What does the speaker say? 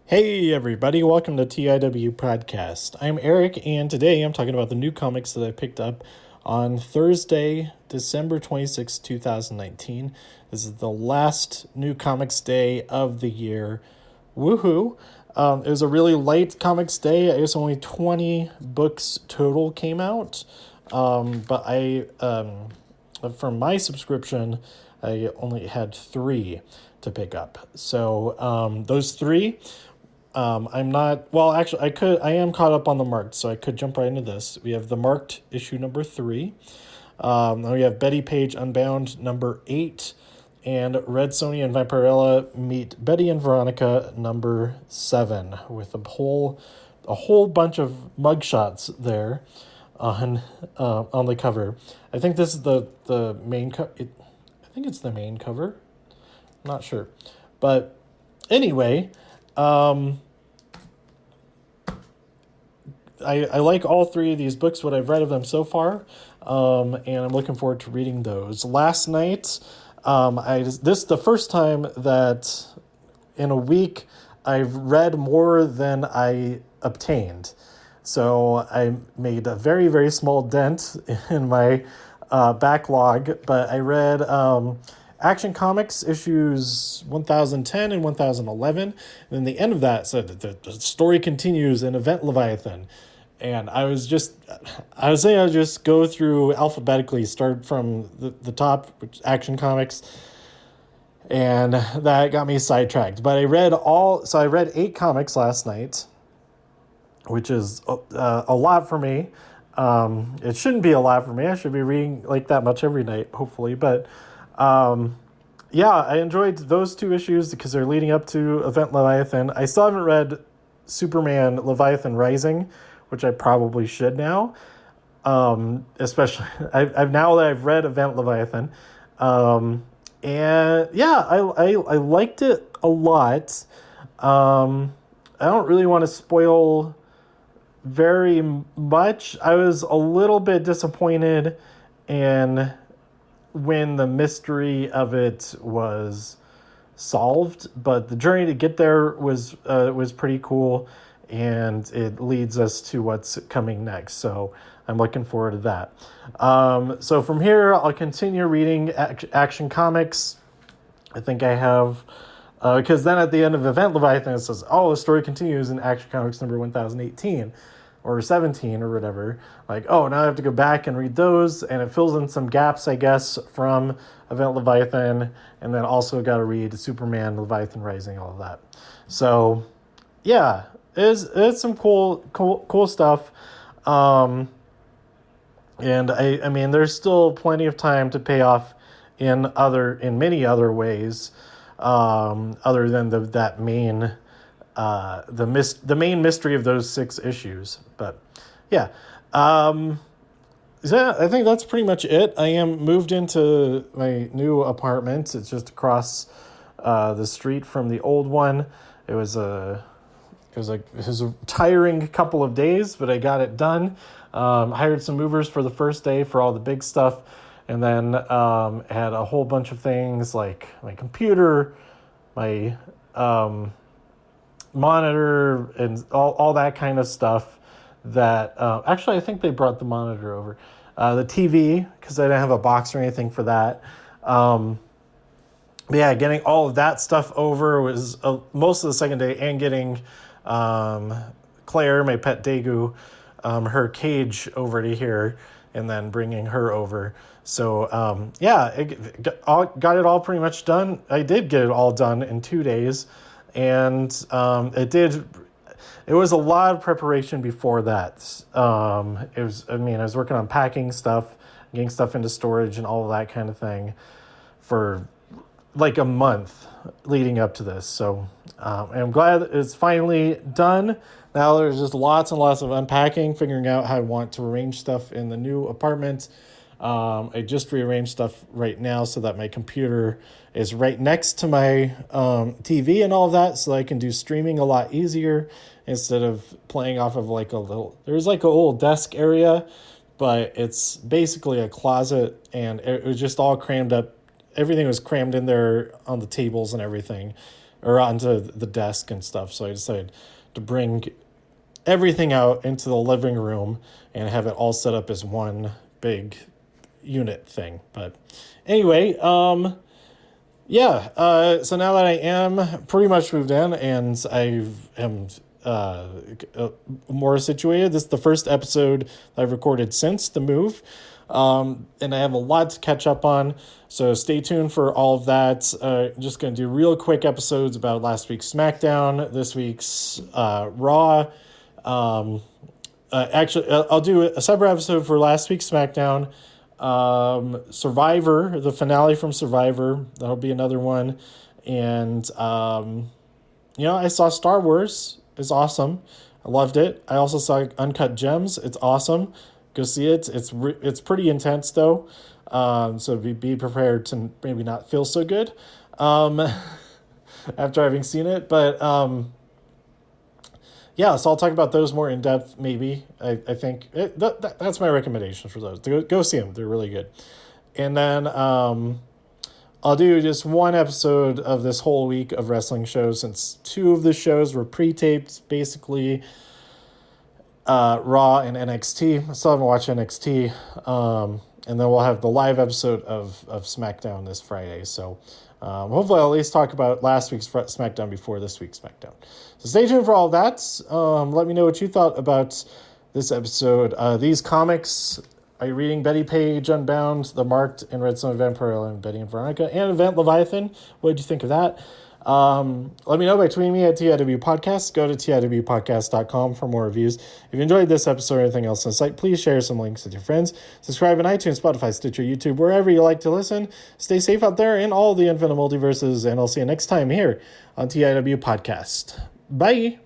Hey everybody, welcome to TIW Podcast. I'm Eric, and today I'm talking about the new comics that I picked up on Thursday, December 26, 2019. This is the last new comics day of the year. Woohoo! It was a really light comics day. I guess only 20 books total came out. But from my subscription, I only had 3 to pick up. So those 3... I'm not, well, actually, I am caught up on the marked, so I could jump right into this. We have the marked issue number 3. Then we have Betty Page Unbound number 8, and Red Sonja and Vampirella meet Betty and Veronica number 7, with a whole bunch of mugshots there on the cover. I think this is the main I think it's the main cover. I'm not sure, but anyway. I like all 3 of these books, what I've read of them so far, and I'm looking forward to reading those. Last night, this is the first time that in a week I've read more than I obtained. So I made a very, very small dent in my backlog, but I read Action Comics issues 1010 and 1011. And then the end of that said that the story continues in Event Leviathan. And I was saying I'll just go through alphabetically, start from the top, which Action Comics, and that got me sidetracked. But I read 8 comics last night, which is a lot for me. It shouldn't be a lot for me. I should be reading like that much every night, hopefully. But yeah, I enjoyed those 2 issues because they're leading up to Event Leviathan. I still haven't read Superman Leviathan Rising, which I probably should now. Especially I've now that I've read Event Leviathan. And yeah, I liked it a lot. I don't really want to spoil very much. I was a little bit disappointed in when the mystery of it was solved, but the journey to get there was pretty cool, and it leads us to what's coming next. So I'm looking forward to that. So from here, I'll continue reading Action Comics. I think I have, because then at the end of Event Leviathan, it says, the story continues in Action Comics number 1018. Or 17 or whatever. Like, now I have to go back and read those, and it fills in some gaps, I guess, from Event Leviathan, and then also got to read Superman, Leviathan Rising, all of that. So, yeah, it's some cool stuff. And I mean, there's still plenty of time to pay off in many other ways, other than that main. The main mystery of those 6 issues. But yeah, I think that's pretty much it. I am moved into my new apartment. It's just across the street from the old one. It was a tiring couple of days, but I got it done. Hired some movers for the first day for all the big stuff, and then had a whole bunch of things like my computer, my monitor, and all that kind of stuff that actually I think they brought the monitor over, the TV, because I didn't have a box or anything for that. But yeah, getting all of that stuff over was most of the second day, and getting Claire, my pet Daegu, her cage over to here, and then bringing her over. So yeah, got it all pretty much done. I did get it all done in 2 days. And it was a lot of preparation before that. I was working on packing stuff, getting stuff into storage and all of that kind of thing for like a month leading up to this. So I'm glad it's finally done. Now there's just lots and lots of unpacking, figuring out how I want to arrange stuff in the new apartment. I just rearranged stuff right now so that my computer is right next to my TV and all of that, so I can do streaming a lot easier instead of playing off of there's like a little desk area, but it's basically a closet, and it was just all crammed up. Everything was crammed in there on the tables and everything. or onto the desk and stuff. So I decided to bring everything out into the living room and have it all set up as one big unit thing. But anyway, so now that I am pretty much moved in and I am more situated, this is the first episode that I've recorded since the move. And I have a lot to catch up on, so stay tuned for all of that. Just going to do real quick episodes about last week's SmackDown, this week's Raw. Actually, I'll do a separate episode for last week's SmackDown. Survivor, the finale from Survivor, that'll be another one. And, I saw Star Wars. It's awesome. I loved it. I also saw Uncut Gems. It's awesome. Go see it. It's pretty intense though, so be prepared to maybe not feel so good after having seen it. But so I'll talk about those more in depth. Maybe I think that's my recommendation for those. Go see them. They're really good. And then I'll do just one episode of this whole week of wrestling shows, since 2 of the shows were pre-taped, basically. Raw and NXT. I still haven't watched NXT. And then we'll have the live episode of SmackDown this Friday. So hopefully I'll at least talk about last week's SmackDown before this week's SmackDown. So stay tuned for all that. Let me know what you thought about this episode. These comics, are you reading Betty Page Unbound, The Marked and Red Son of Vampire and Betty and Veronica, and Event Leviathan? What did you think of that? Let me know by tweeting me at TIW Podcast. Go to TIWpodcast.com for more reviews. If you enjoyed this episode or anything else on the site, please share some links with your friends. Subscribe on iTunes, Spotify, Stitcher, YouTube, wherever you like to listen. Stay safe out there in all the infinite multiverses, and I'll see you next time here on TIW Podcast. Bye!